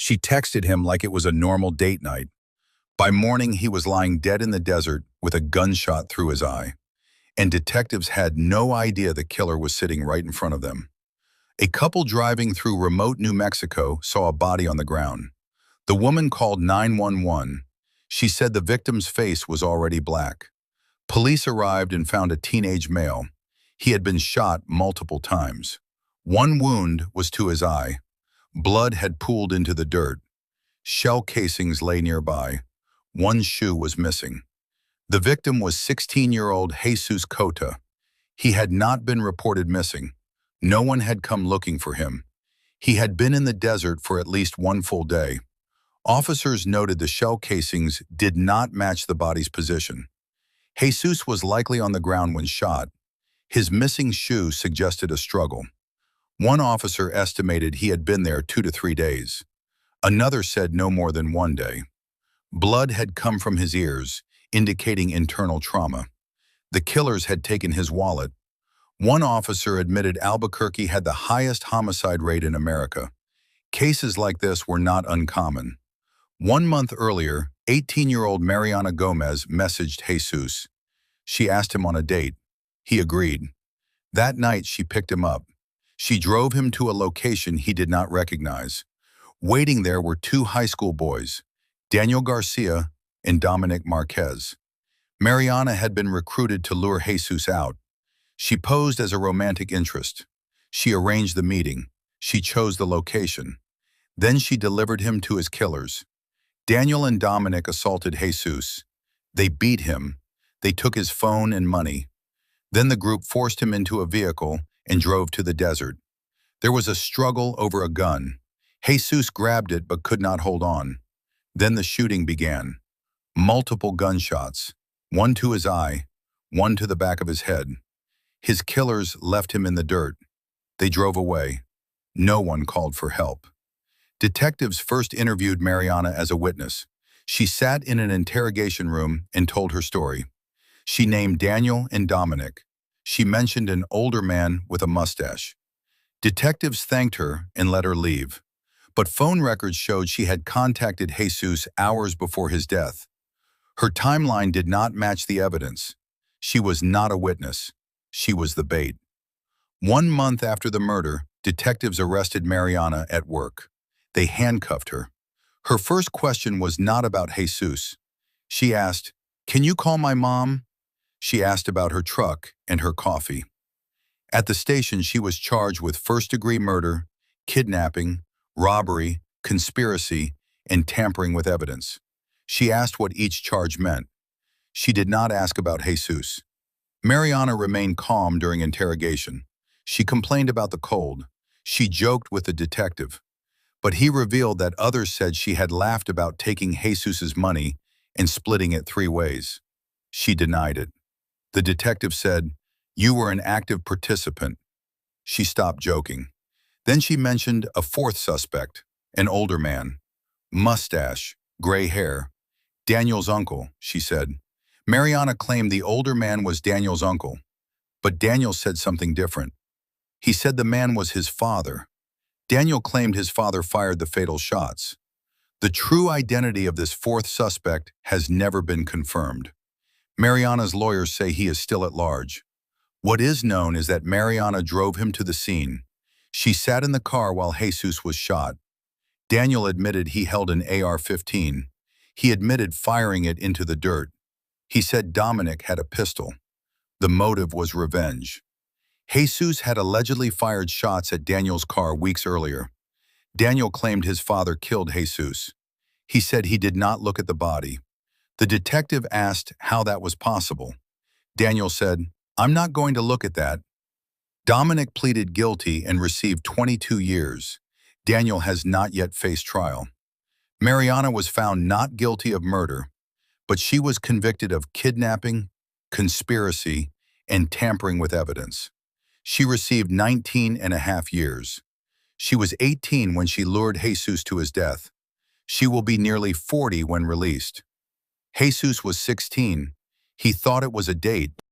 She texted him like it was a normal date night. By morning, he was lying dead in the desert with a gunshot through his eye, and detectives had no idea the killer was sitting right in front of them. A couple driving through remote New Mexico saw a body on the ground. The woman called 911. She said the victim's face was already black. Police arrived and found a teenage male. He had been shot multiple times. One wound was to his eye. Blood had pooled into the dirt. Shell casings lay nearby. One shoe was missing. The victim was 16-year-old Jesus Cota. He had not been reported missing. No one had come looking for him. He had been in the desert for at least one full day. Officers noted the shell casings did not match the body's position. Jesus was likely on the ground when shot. His missing shoe suggested a struggle. One officer estimated he had been there 2 to 3 days. Another said no more than 1 day. Blood had come from his ears, indicating internal trauma. The killers had taken his wallet. One officer admitted Albuquerque had the highest homicide rate in America. Cases like this were not uncommon. 1 month earlier, 18-year-old Mariana Gomez messaged Jesus. She asked him on a date. He agreed. That night, she picked him up. She drove him to a location he did not recognize. Waiting there were 2 high school boys, Daniel Garcia and Dominic Marquez. Mariana had been recruited to lure Jesus out. She posed as a romantic interest. She arranged the meeting. She chose the location. Then she delivered him to his killers. Daniel and Dominic assaulted Jesus. They beat him. They took his phone and money. Then the group forced him into a vehicle and drove to the desert. There was a struggle over a gun. Jesus grabbed it but could not hold on. Then the shooting began. Multiple gunshots, one to his eye, one to the back of his head. His killers left him in the dirt. They drove away. No one called for help. Detectives first interviewed Mariana as a witness. She sat in an interrogation room and told her story. She named Daniel and Dominic. She mentioned an older man with a mustache. Detectives thanked her and let her leave. But phone records showed she had contacted Jesus hours before his death. Her timeline did not match the evidence. She was not a witness. She was the bait. 1 month after the murder, detectives arrested Mariana at work. They handcuffed her. Her first question was not about Jesus. She asked, "Can you call my mom?" She asked about her truck and her coffee. At the station, she was charged with first-degree murder, kidnapping, robbery, conspiracy, and tampering with evidence. She asked what each charge meant. She did not ask about Jesus. Mariana remained calm during interrogation. She complained about the cold. She joked with the detective. But he revealed that others said she had laughed about taking Jesus's money and splitting it 3 ways. She denied it. The detective said, "You were an active participant." She stopped joking. Then she mentioned a 4th suspect, an older man. Mustache, gray hair. Daniel's uncle, she said. Mariana claimed the older man was Daniel's uncle, but Daniel said something different. He said the man was his father. Daniel claimed his father fired the fatal shots. The true identity of this 4th suspect has never been confirmed. Mariana's lawyers say he is still at large. What is known is that Mariana drove him to the scene. She sat in the car while Jesus was shot. Daniel admitted he held an AR-15. He admitted firing it into the dirt. He said Dominic had a pistol. The motive was revenge. Jesus had allegedly fired shots at Daniel's car weeks earlier. Daniel claimed his father killed Jesus. He said he did not look at the body. The detective asked how that was possible. Daniel said, "I'm not going to look at that." Dominic pleaded guilty and received 22 years. Daniel has not yet faced trial. Mariana was found not guilty of murder, but she was convicted of kidnapping, conspiracy, and tampering with evidence. She received 19.5 years. She was 18 when she lured Jesus to his death. She will be nearly 40 when released. Jesus was 16. He thought it was a date.